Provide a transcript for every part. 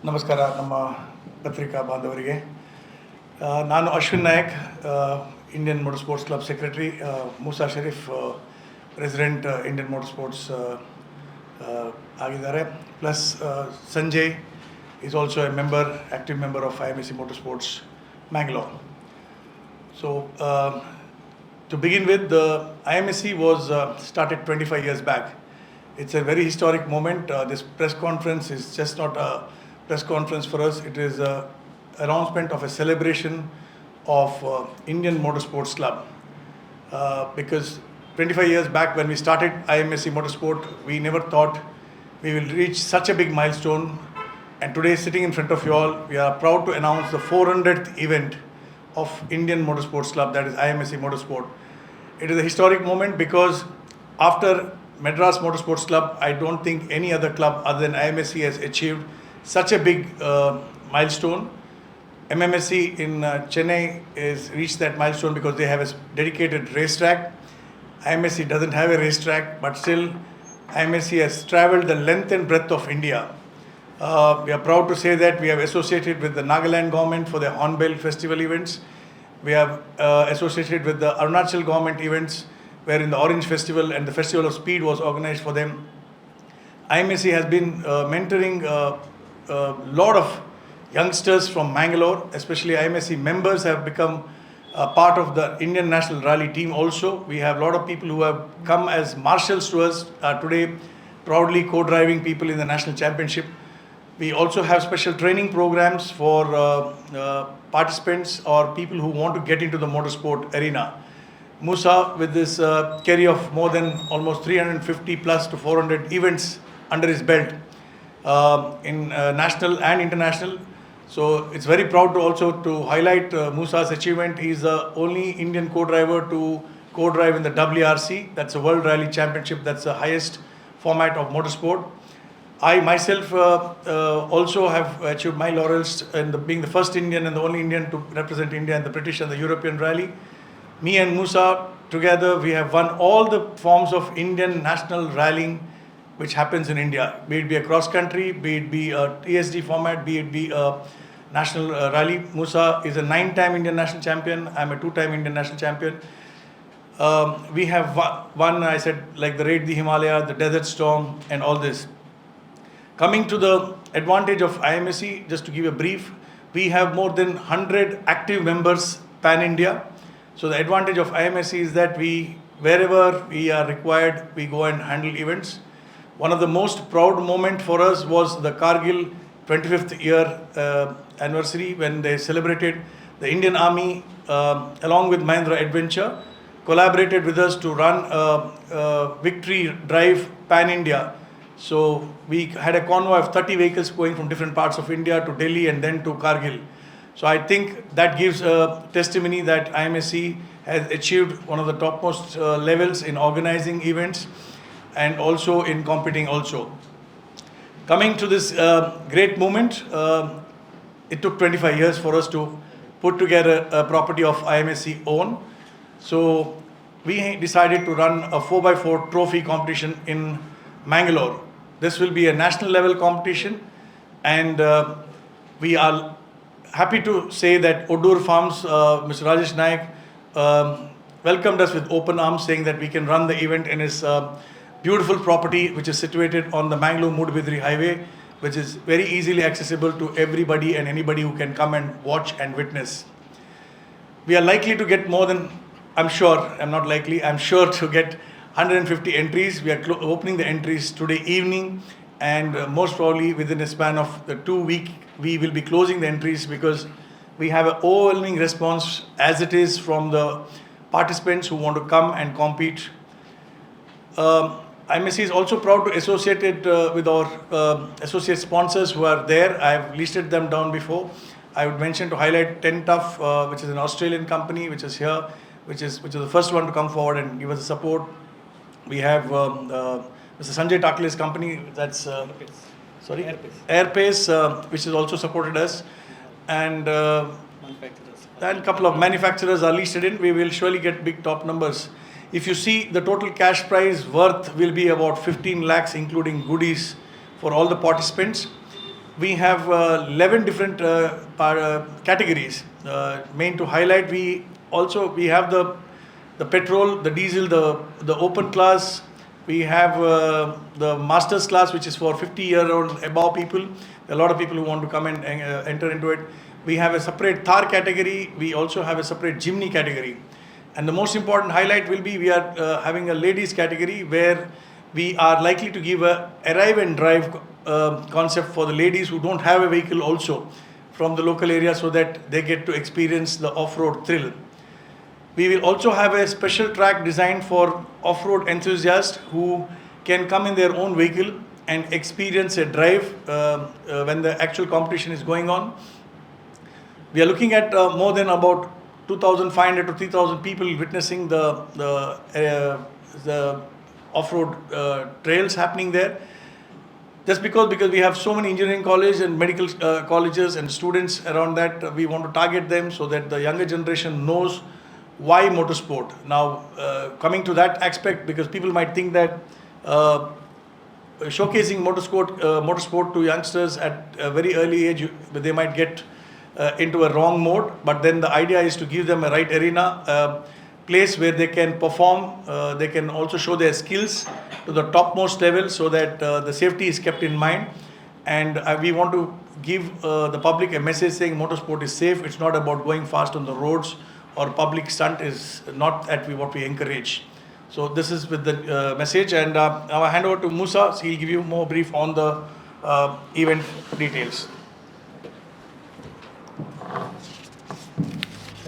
ನಮಸ್ಕಾರ ನಮ್ಮ ಪತ್ರಿಕಾ ಬಾಂಧವರಿಗೆ. ನಾನು Ashwin Nayak, Indian motor sports club secretary. Moosa Sharif president Indian motor sports ಆಗಿದ್ದಾರೆ. Plus Sanjay is also a member, active member of IMSc motor sports Mangalore. So to begin with, the IMSc was started 25 years back. It's a very historic moment. This press conference is just not a press conference for us. It is an announcement of a celebration of Indian Motorsports Club. Because 25 years back when we started IMSc Motorsport, we never thought we will reach such a big milestone. And today, sitting in front of you all, we are proud to announce the 400th event of Indian Motorsports Club, that is IMSc Motorsport. It is a historic moment because after Madras Motorsports Club, I don't think any other club other than IMSc has achieved such a big milestone. MMSC in Chennai has reached that milestone because they have a dedicated racetrack. IMSc doesn't have a racetrack, but still IMSc has travelled the length and breadth of India. We are proud to say that we have associated with the Nagaland government for the Hornbill Festival events. We have associated with the Arunachal government events, wherein the Orange Festival and the Festival of Speed was organized for them. IMSc has been mentoring a lot of youngsters from Mangalore, especially IMSc members have become part of the Indian National Rally team also. We have a lot of people who have come as marshals to us today, proudly co-driving people in the National Championship. We also have special training programs for participants or people who want to get into the motorsport arena. Musa, with this career of more than almost 350 plus to 400 events under his belt in national and international. So it's very proud to also to highlight Musa's achievement. He is the only Indian co-driver to co-drive in the WRC. That's a World Rally Championship. That's the highest format of motorsport. I myself also have achieved my laurels in being the first Indian and the only Indian to represent India in the British and the European Rally. Me and Musa together, we have won all the forms of Indian national rallying which happens in India, be it be a cross country, be it be a TSD format, be it be a national rally. Musa is a 9-time Indian national champion. I'm a 2-time Indian national champion. We have won, I said, like the Raid the Himalaya, the Desert Storm, and all this. Coming to the advantage of IMSc, just to give a brief, we have more than 100 active members pan-India. So the advantage of IMSc is that wherever we are required, we go and handle events. One of the most proud moment for us was the Kargil 25th year anniversary when they celebrated. The Indian Army, along with Mahindra Adventure, collaborated with us to run a victory drive pan-India. So we had a convoy of 30 vehicles going from different parts of India to Delhi and then to Kargil. So I think that gives a testimony that IMSc has achieved one of the topmost levels in organizing events and also in competing also. Coming to this great moment, it took 25 years for us to put together a property of IMSc own. So we decided to run a 4x4 trophy competition in Mangalore. This will be a national level competition, and we are happy to say that Odur Farms, Mr. Rajesh Naik, welcomed us with open arms, saying that we can run the event in his beautiful property, which is situated on the Mangalore-Mudbidri highway, which is very easily accessible to everybody and anybody who can come and watch and witness. We are likely to get more than, I'm sure to get 150 entries. We are opening the entries today evening, and most probably within a span of the 2 weeks, we will be closing the entries because we have an overwhelming response as it is from the participants who want to come and compete. IMSc is also proud to associate it with our associate sponsors who are there. I have listed them down before. I would mention to highlight 10 Tough, which is an Australian company, which is here, which is the first one to come forward and give us the support. We have Mr. Sanjay Takle's company, that's Airpace, which has also supported us, and a couple of manufacturers are listed in. We will surely get big top numbers. If you see, the total cash prize worth will be about 15 lakhs, including goodies for all the participants. we have 11 different categories. Main to highlight, we have the petrol, the diesel, the open class. We have the masters class, which is for 50-year-old above people. A lot of people who want to come and enter into it. We have a separate Thar category. We also have a separate Jimny category. And the most important highlight will be we are having a ladies category where we are likely to give a arrive and drive concept for the ladies who don't have a vehicle also from the local area, so that they get to experience the off-road thrill. We will also have a special track designed for off-road enthusiasts who can come in their own vehicle and experience a drive when the actual competition is going on. We are looking at more than about 2,500 to 3,000 people witnessing the off-road trails happening there. Just because we have so many engineering colleges and medical colleges and students around that, we want to target them so that the younger generation knows why motorsport. Now, coming to that aspect, because people might think that showcasing motorsport to youngsters at a very early age, they might get into a wrong mode. But then the idea is to give them a right arena, place where they can perform, they can also show their skills to the topmost level, so that the safety is kept in mind. And we want to give the public a message saying motorsport is safe. It's not about going fast on the roads, or public stunt is not what we encourage. So this is with the message, and now I hand over to Musa, so he'll give you more brief on the event details.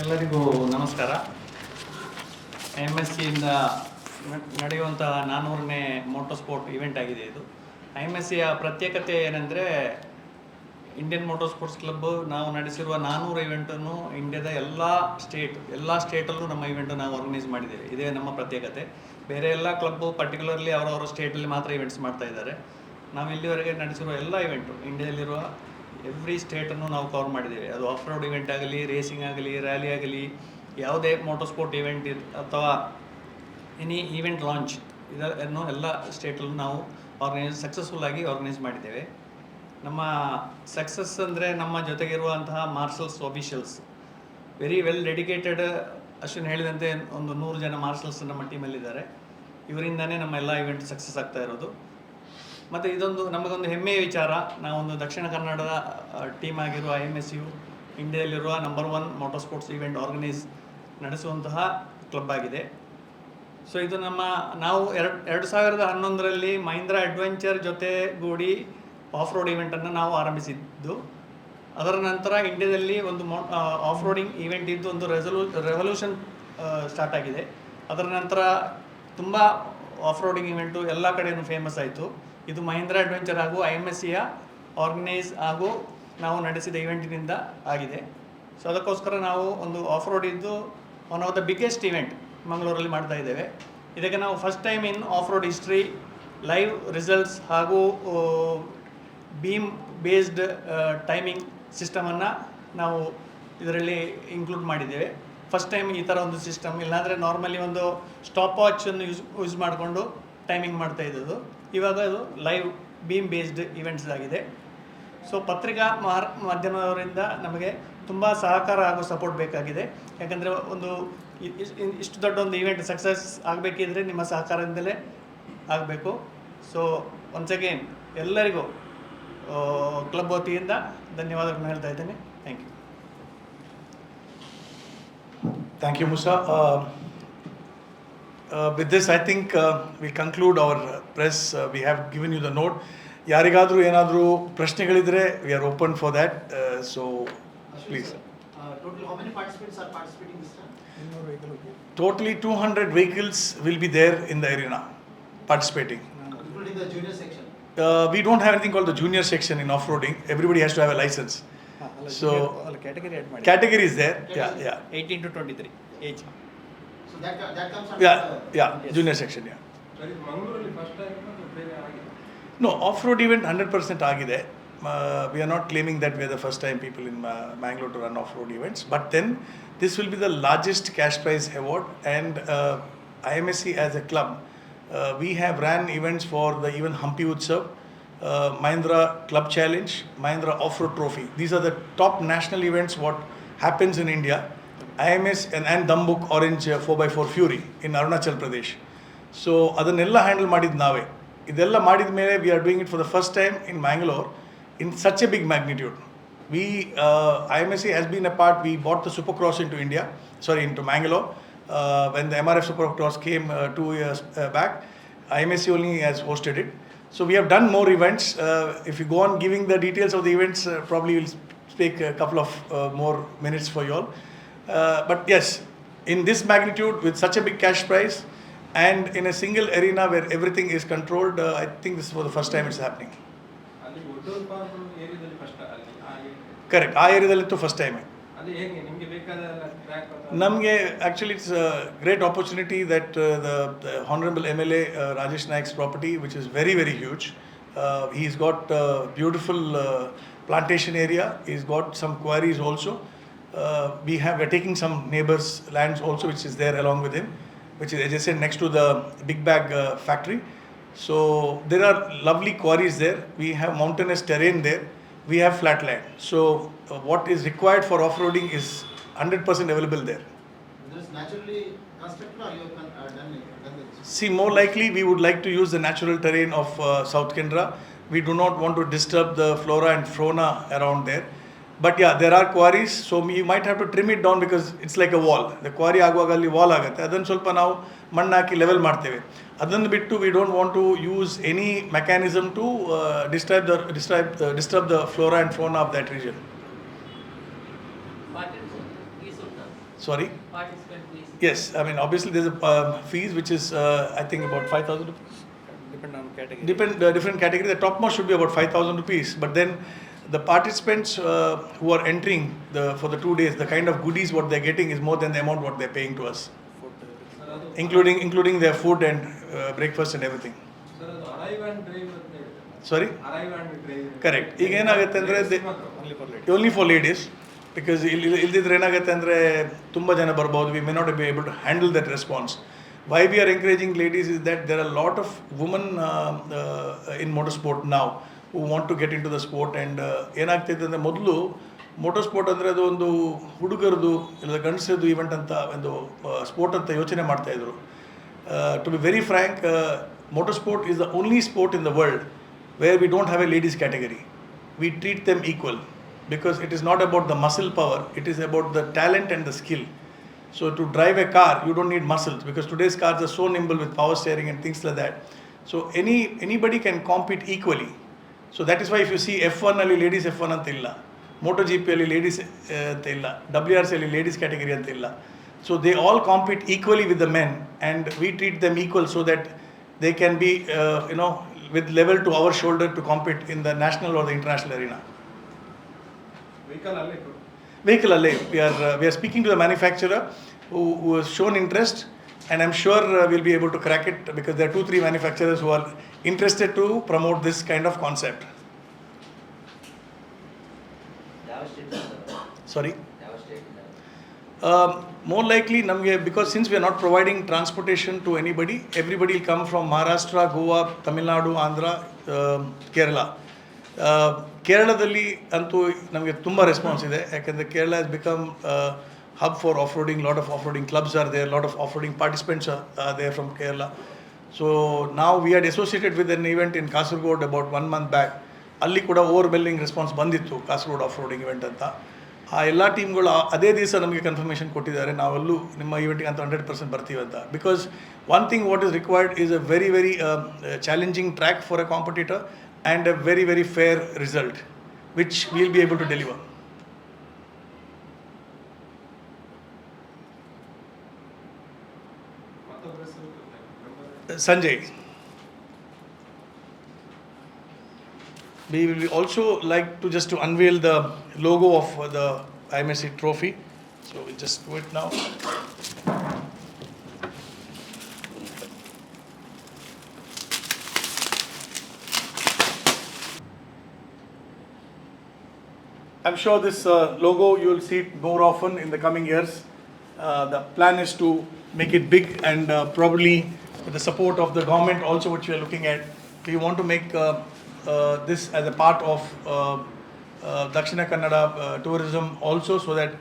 ಎಲ್ಲರಿಗೂ ನಮಸ್ಕಾರ. IMSCಯಿಂದ ನಡೆಯುವಂಥ 400ನೇ motor sport event ಆಗಿದೆ ಇದು. IMSCಯ ಪ್ರತ್ಯೇಕತೆ ಏನಂದರೆ, Indian motor sports club ನಾವು ನಡೆಸಿರುವ 400 ಇವೆಂಟನ್ನು ಇಂಡಿಯಾದ ಎಲ್ಲ ಸ್ಟೇಟಲ್ಲೂ ನಮ್ಮ ಇವೆಂಟು ನಾವು ಆರ್ಗನೈಸ್ ಮಾಡಿದ್ದೇವೆ. ಇದೇ ನಮ್ಮ ಪ್ರತ್ಯೇಕತೆ. ಬೇರೆ ಎಲ್ಲ ಕ್ಲಬ್ಬು ಪರ್ಟಿಕ್ಯುಲರ್ಲಿ ಅವರವರ ಸ್ಟೇಟಲ್ಲಿ ಮಾತ್ರ ಇವೆಂಟ್ಸ್ ಮಾಡ್ತಾ ಇದ್ದಾರೆ. ನಾವು ಇಲ್ಲಿವರೆಗೆ ನಡೆಸಿರುವ ಎಲ್ಲ ಇವೆಂಟು, ಇಂಡಿಯಾದಲ್ಲಿರುವ ಎವ್ರಿ ಸ್ಟೇಟನ್ನು ನಾವು ಕವರ್ ಮಾಡಿದ್ದೇವೆ. ಅದು ಆಫ್ ರೋಡ್ ಇವೆಂಟ್ ಆಗಲಿ, ರೇಸಿಂಗ್ ಆಗಲಿ, ರ್ಯಾಲಿ ಆಗಲಿ, ಯಾವುದೇ ಮೋಟರ್ ಸ್ಪೋರ್ಟ್ ಇವೆಂಟ್ ಅಥವಾ ಎನಿ ಈವೆಂಟ್ ಲಾಂಚ್ ಇದನ್ನು ಎಲ್ಲ ಸ್ಟೇಟಲ್ಲೂ ನಾವು ಸಕ್ಸಸ್ಫುಲ್ಲಾಗಿ ಆರ್ಗನೈಸ್ ಮಾಡಿದ್ದೇವೆ. ನಮ್ಮ ಸಕ್ಸಸ್ ಅಂದರೆ ನಮ್ಮ ಜೊತೆಗಿರುವಂತಹ marshals officials very well dedicated. Ashwin ಹೇಳಿದಂತೆ ಒಂದು 100 ಜನ ಮಾರ್ಷಲ್ಸ್ ನಮ್ಮ ಟೀಮಲ್ಲಿದ್ದಾರೆ. ಇವರಿಂದನೇ ನಮ್ಮ ಎಲ್ಲ ಇವೆಂಟ್ ಸಕ್ಸಸ್ ಆಗ್ತಾ ಇರೋದು. ಮತ್ತು ಇದೊಂದು ನಮಗೊಂದು ಹೆಮ್ಮೆಯ ವಿಚಾರ. ನಾವೊಂದು ದಕ್ಷಿಣ ಕನ್ನಡದ ಟೀಮ್ ಆಗಿರುವ IMSCU ಇಂಡಿಯಾದಲ್ಲಿರುವ ನಂಬರ್ 1 ಮೋಟರ್ ಸ್ಪೋರ್ಟ್ಸ್ ಇವೆಂಟ್ ನಡೆಸುವಂತಹ ಕ್ಲಬ್ ಆಗಿದೆ. ಸೊ ಇದು ನಾವು 2011ರಲ್ಲಿ ಮಹೀಂದ್ರ ಅಡ್ವೆಂಚರ್ ಜೊತೆಗೂಡಿ ಆಫ್ ರೋಡ್ ಇವೆಂಟನ್ನು ನಾವು ಆರಂಭಿಸಿದ್ದು. ಅದರ ನಂತರ ಇಂಡಿಯಾದಲ್ಲಿ ಒಂದು ಆಫ್ ರೋಡಿಂಗ್ ಇವೆಂಟ್ ಇದ್ದು ಒಂದು ರೆವಲ್ಯೂಷನ್ ಸ್ಟಾರ್ಟ್ ಆಗಿದೆ. ಅದರ ನಂತರ ತುಂಬ ಆಫ್ ರೋಡಿಂಗ್ ಇವೆಂಟು ಎಲ್ಲ ಕಡೆಯೂ ಫೇಮಸ್ ಆಯಿತು. ಇದು ಮಹೀಂದ್ರ ಅಡ್ವೆಂಚರ್ ಹಾಗೂ IMSCಯ ಆರ್ಗನೈಸ್ ಹಾಗೂ ನಾವು ನಡೆಸಿದ ಇವೆಂಟಿನಿಂದ ಆಗಿದೆ. ಸೊ ಅದಕ್ಕೋಸ್ಕರ ನಾವು ಒಂದು ಆಫ್ ರೋಡ್ ಇದ್ದು one of the biggest event ಮಂಗಳೂರಲ್ಲಿ ಮಾಡ್ತಾ ಇದ್ದೇವೆ. ಇದಕ್ಕೆ ನಾವು first time in of road history live results ಹಾಗೂ ಬೀಮ್ ಬೇಸ್ಡ್ ಟೈಮಿಂಗ್ ಸಿಸ್ಟಮನ್ನು ನಾವು ಇದರಲ್ಲಿ ಇನ್ಕ್ಲೂಡ್ ಮಾಡಿದ್ದೇವೆ. ಫಸ್ಟ್ ಟೈಮ್ ಈ ಥರ ಒಂದು ಸಿಸ್ಟಮ್, ಇಲ್ಲಾಂದರೆ ನಾರ್ಮಲಿ ಒಂದು ಸ್ಟಾಪ್ ವಾಚನ್ನು ಯೂಸ್ ಮಾಡಿಕೊಂಡು ಟೈಮಿಂಗ್ ಮಾಡ್ತಾ ಇದ್ದದ್ದು. ಇವಾಗ ಅದು ಲೈವ್ ಬೀಮ್ ಬೇಸ್ಡ್ ಇವೆಂಟ್ಸ್ ಆಗಿದೆ. ಸೊ ಪತ್ರಿಕಾ ಮಾಧ್ಯಮದವರಿಂದ ನಮಗೆ ತುಂಬ ಸಹಕಾರ ಹಾಗೂ ಸಪೋರ್ಟ್ ಬೇಕಾಗಿದೆ. ಯಾಕಂದರೆ ಇಷ್ಟು ದೊಡ್ಡ ಒಂದು ಇವೆಂಟ್ ಸಕ್ಸಸ್ ಆಗಬೇಕಿದ್ರೆ ನಿಮ್ಮ ಸಹಕಾರದಿಂದಲೇ ಆಗಬೇಕು. ಸೊ ಒನ್ಸ್ ಅಗೇನ್ ಎಲ್ಲರಿಗೂ ಕ್ಲಬ್ ವತಿಯಿಂದ ಧನ್ಯವಾದಗಳನ್ನು ಹೇಳ್ತಾ ಇದ್ದೇನೆ. Thank you. Thank you, Musa. With this, I think we conclude our press. We have given you the note. ಯಾರಿಗಾದರೂ ಏನಾದರೂ ಪ್ರಶ್ನೆಗಳಿದ್ರೆ we are open for that. So please. Total, how many participants are participating this time? Totally 200 vehicles will be there in the arena participating. Including the junior section? We don't have anything called the junior section in off-roading. Everybody has to have a license. So category is there. Yeah. 18 to 23 age. So that comes under Yeah. Yes. Junior section. Yeah. Sorry, Mangalore first time ಬೇರೆ ಆಗಿದೆ? No, off-road event 100% ಆಗಿದೆ. We are not claiming that we are the first time people in Mangalore to run off-road events. But then this will be the largest cash prize award, and IMSC as a club, we have ran events for the even Hampi Utsav, Mahindra Club Challenge, Mahindra Off-Road Trophy. These are the top national events what happens in India. IMS and Dambuk Orange 4x4 Fury in Arunachal Pradesh. So ಅದನ್ನೆಲ್ಲ handle ಮಾಡಿದ್ದು ನಾವೇ. ಇದೆಲ್ಲ ಮಾಡಿದ ಮೇಲೆ we are doing it for the first time in Mangalore in such a big magnitude. We IMSC has been a part. We bought the Supercross into Mangalore when the MRF Supercross came 2 years back. IMSC only has hosted it. So we have done more events. If you go on giving the details of the events, probably we'll take a couple of more minutes for you all. But yes, in this magnitude with such a big cash prize and in a single arena where everything is controlled, I think this is for the first time it's happening. ಅಲ್ಲಿ ಒಡ್ಡೂರು park ಏರಿಯಾದಲ್ಲಿ first ಅಲ್ಲಿ ಆ Correct. ಆ ಏರಿಯಾದಲ್ಲಿತ್ತು first time. ಅದು ಹೇಗೆ ನಿಮಗೆ ಬೇಕಾದ track ನಮಗೆ actually it's great opportunity that the Honorable MLA Rajesh Naik's property, which is very, very huge. He's got beautiful plantation area. He's got some quarries also. We're taking some neighbors' lands also, which is there along with him, which is adjacent next to the Big Bag factory. So there are lovely quarries there. We have mountainous terrain there. We have flat land. So what is required for off-roading is 100% available there. This is naturally constructed or you have done this? See, more likely we would like to use the natural terrain of South Kendra. We do not want to disturb the flora and fauna around there. But yeah, there are quarries, so you might have to trim it down because it's like a wall. The quarry ಆಗುವಾಗ ಅಲ್ಲಿ wall ಆಗುತ್ತೆ, ಅದನ್ನು ಸ್ವಲ್ಪ ನಾವು ಮಣ್ಣು ಹಾಕಿ level ಮಾಡ್ತೇವೆ. ಅದನ್ನು ಬಿಟ್ಟು we don't want to use any mechanism to disturb the flora and fauna of that region. Sorry? Participant fees. Yes, I mean obviously there's a fees which is I think about 5,000 rupees. Depend on category. Different category. The topmost should be about 5,000 rupees. But then the participants who are entering for the 2 days, the kind of goodies what they're getting is more than the amount what they're paying to us, sir ಅದು including their food and breakfast and everything. Sir ಅದು arrive and drive ಅಂತ ಹೇಳ್ತಾರೆ. Sorry? Arrive and drive Correct. ಈಗ ಏನಾಗುತ್ತೆ ಅಂದರೆ only for ladies. Only for ladies, because ಇಲ್ದಿದ್ರೆ ಏನಾಗುತ್ತೆ ಅಂದರೆ ತುಂಬ ಜನ ಬರ್ಬೋದು. We may not be able to handle that response. Why we are encouraging ladies is that there are a lot of women in motorsport now who want to get into the sport, and ಏನಾಗ್ತಿದೆ ಅಂದರೆ ಮೊದಲು motor sport ಅಂದರೆ ಅದು ಒಂದು ಹುಡುಗರದು ಇಲ್ಲ ಗಂಡಸರದು event ಅಂತ ಒಂದು sport ಅಂತ ಯೋಚನೆ ಮಾಡ್ತಾಯಿದ್ರು. To be very frank, motor sport is the only sport in the world where we don't have a ladies category. We treat them equal because it is not about the muscle power, it is about the talent and the skill. So to drive a car, you don't need muscles because today's cars are so nimble with power steering and things like that. So anybody can compete equally. So that is why if you see F1 ಅಲ್ಲಿ ladies F1 ಅಂತ ಇಲ್ಲ, MotoGP ಅಲ್ಲಿ ladies ಅಂತ ಇಲ್ಲ, WRC ಅಲ್ಲಿ ladies category ಅಂತ ಇಲ್ಲ. So they all compete equally with the men and we treat them equal so that they can be with level to our shoulder to compete in the national or the international arena. Vehicle ಅಲ್ಲೇ Vehicle alley. We are speaking to the manufacturer who has shown interest, and I'm sure we'll be able to crack it because there are 2-3 manufacturers who are interested to promote this kind of concept. Sorry? More likely, because since we are not providing transportation to anybody, everybody will come from Maharashtra, Goa, Tamil Nadu, Andhra, Kerala. ಕೇರಳದಲ್ಲಿ ಅಂತೂ ನಮಗೆ ತುಂಬ response ಇದೆ, ಯಾಕಂದರೆ Kerala has become hub for off roading. Lot of off roading clubs are there, lot of off roading participants are there from Kerala. So ನಾವು we are associated with an event in Kasaragod about 1 month back. ಅಲ್ಲಿ ಕೂಡ ಓವರ್ವೆಲ್ಲಿಂಗ್ response ಬಂದಿತ್ತು Kasaragod off roading event ಅಂತ. ಆ ಎಲ್ಲ ಟೀಮ್ಗಳು ಅದೇ ದಿವಸ ನಮಗೆ ಕನ್ಫರ್ಮೇಷನ್ ಕೊಟ್ಟಿದ್ದಾರೆ, ನಾವಲ್ಲೂ ನಿಮ್ಮ ಈವೆಂಟಿಗೆ ಅಂತ 100% ಬರ್ತೀವಿ ಅಂತ. Because one thing what is required is a very very challenging track for a competitor and a very, very fair result, which we will be able to deliver. Sanjay. We will also like to just to unveil the logo of the IMSc trophy. So we'll just do it now. I'm sure this logo you will see it more often in the coming years. The plan is to make it big and probably with the support of the government also, which we are looking at. We want to make this as a part of Dakshina Kannada tourism also, so that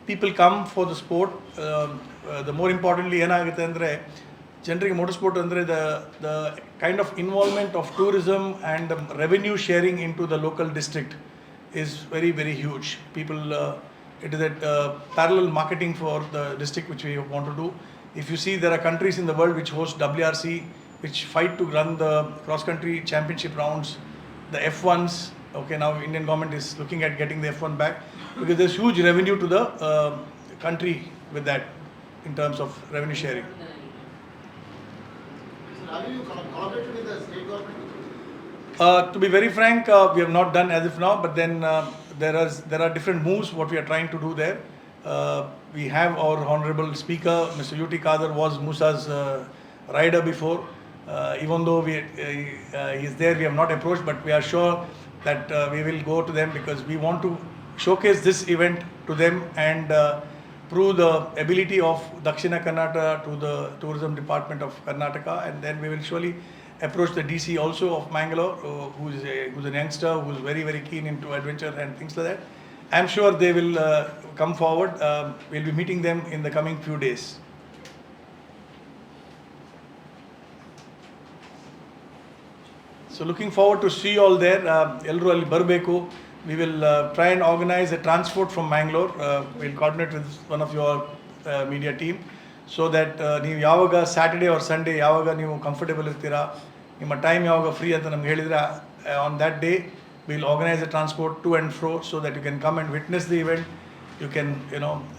people come for the sport. The more importantly ಏನಾಗುತ್ತೆ ಅಂದರೆ ಜನರಿಗೆ motor sport ಅಂದರೆ the kind of involvement of tourism and the revenue sharing into the local district is very, very huge. People, it is a parallel marketing for the district which we want to do. If you see, there are countries in the world which host WRC, which fight to run the cross-country championship rounds, the F1s. Okay, now Indian government is looking at getting the F1 back because there's huge revenue to the country with that in terms of revenue sharing. So have you collaborated with the state government? To be very frank, we have not done as of now, but then there are different moves what we are trying to do there. We have our honorable speaker, Mr. UT Kader, was Musa's rider before. Even though he is there, we have not approached, but we are sure that we will go to them because we want to showcase this event to them and prove the ability of Dakshina Kannada to the tourism department of Karnataka, and then we will surely approach the DC also of Mangalore, who's a youngster who's very, very keen into adventure and things like that. I'm sure they will come forward. We'll be meeting them in the coming few days. So looking forward to see you all there. Ellaru alli barabeku. We will try and organize a transport from Mangalore. We'll coordinate with one of your media team so that ನೀವು ಯಾವಾಗ Saturday R Sunday ಯಾವಾಗ ನೀವು comfortable ಇರ್ತೀರಾ, ನಿಮ್ಮ time ಯಾವಾಗ free ಅಂತ ನಮ್ಗೆ ಹೇಳಿದರೆ on that day will organise a transport to and fro so that you can come and witness the event. You can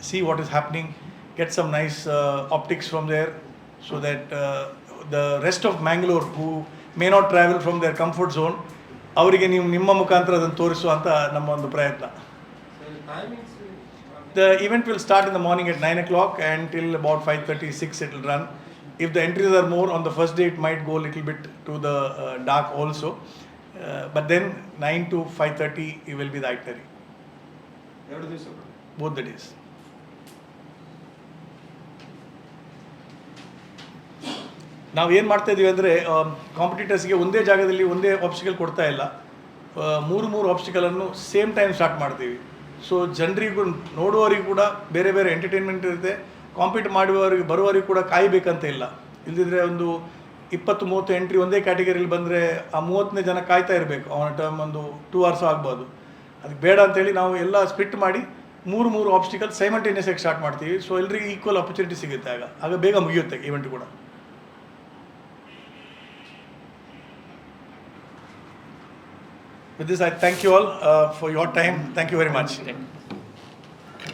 see what is happening, get some nice optics from there so that the rest of Mangalore who may not travel from their comfort zone, ಅವರಿಗೆ ನೀವು ನಿಮ್ಮ ಮುಖಾಂತರ ಅದನ್ನು ತೋರಿಸುವಂಥ ನಮ್ಮ ಒಂದು ಪ್ರಯತ್ನ. So the timings The event will start in the morning at 9 o'clock and till about 5:30, 6 it will run. If the entries are more on the first day, it might go a little bit to the dark also. But then 9 to 5:30 it will be the itinerary, 2 ದಿವಸ both the days. ನಾವು ಏನು ಮಾಡ್ತಾ ಇದೀವಿ ಅಂದರೆ ಕಾಂಪಿಟೇಟರ್ಸ್ಗೆ ಒಂದೇ ಜಾಗದಲ್ಲಿ ಒಂದೇ obstacle ಕೊಡ್ತಾ ಇಲ್ಲ, ಮೂರು ಆಬ್ಸ್ಟಿಕಲನ್ನು ಸೇಮ್ ಟೈಮ್ ಸ್ಟಾರ್ಟ್ ಮಾಡ್ತೀವಿ. ಸೊ ಜನರಿಗೂ ನೋಡುವವರಿಗೂ ಕೂಡ ಬೇರೆ ಬೇರೆ ಎಂಟರ್ಟೈನ್ಮೆಂಟ್ ಇರುತ್ತೆ. ಕಾಂಪೀಟ್ ಮಾಡುವವರಿಗೆ ಬರುವವರಿಗೆ ಕೂಡ ಕಾಯಬೇಕಂತ ಇಲ್ಲ. ಇಲ್ಲದಿದ್ದರೆ ಒಂದು 20-30 ಎಂಟ್ರಿ ಒಂದೇ ಕ್ಯಾಟಗರಿಲಿ ಬಂದರೆ ಆ 30ನೇ ಜನ ಕಾಯ್ತಾ ಇರಬೇಕು, ಅವನ ಟರ್ಮ್ ಒಂದು 2 hours ಆಗ್ಬೋದು. ಅದಕ್ಕೆ ಬೇಡ ಅಂತೇಳಿ ನಾವು ಎಲ್ಲ ಸ್ಪ್ಲಿಟ್ ಮಾಡಿ ಮೂರು ಆಬ್ಸ್ಟಿಕಲ್ ಸೈಮಲ್ಟೇನಿಯಸ್ ಆಗಿ ಸ್ಟಾರ್ಟ್ ಮಾಡ್ತೀವಿ. ಸೊ ಎಲ್ಲರಿಗೂ ಈಕ್ವಲ್ ಆಪರ್ಚುನಿಟಿ ಸಿಗುತ್ತೆ, ಆಗ ಬೇಗ ಮುಗಿಯುತ್ತೆ ಈವೆಂಟ್ ಕೂಡ. With this, I thank you all for your time. Thank you very much.